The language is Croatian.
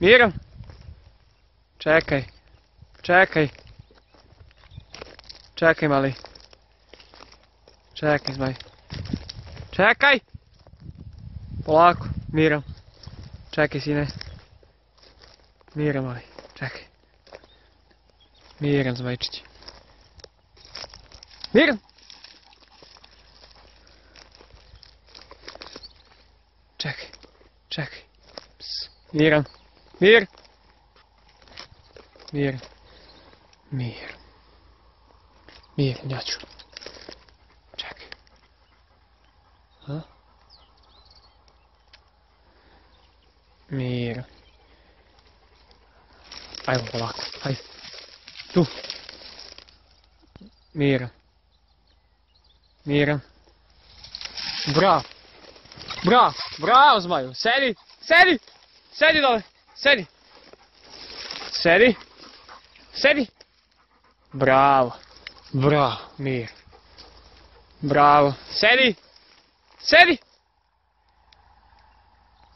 Miran. Čekaj. Čekaj. Čekaj, mali. Čekaj, zmaj. Čekaj! Polako, Miran. Čekaj, sine. Miran, mali. Čekaj. Miran, zmajčić. Miran! Čekaj, čekaj. Ps. Miran. Mir! Mir. Mir. Mir, njaču. Čekaj. Ha? Mir. Ajmo polako, hajde. Tu. Miran. Miran. Bravo. Bravo, bravo zmaju. Sedi, sedi. Sedi dole, sedi. Sedi. Sedi. Bravo. Bravo, Mir. Bravo. Sedi. Sedi.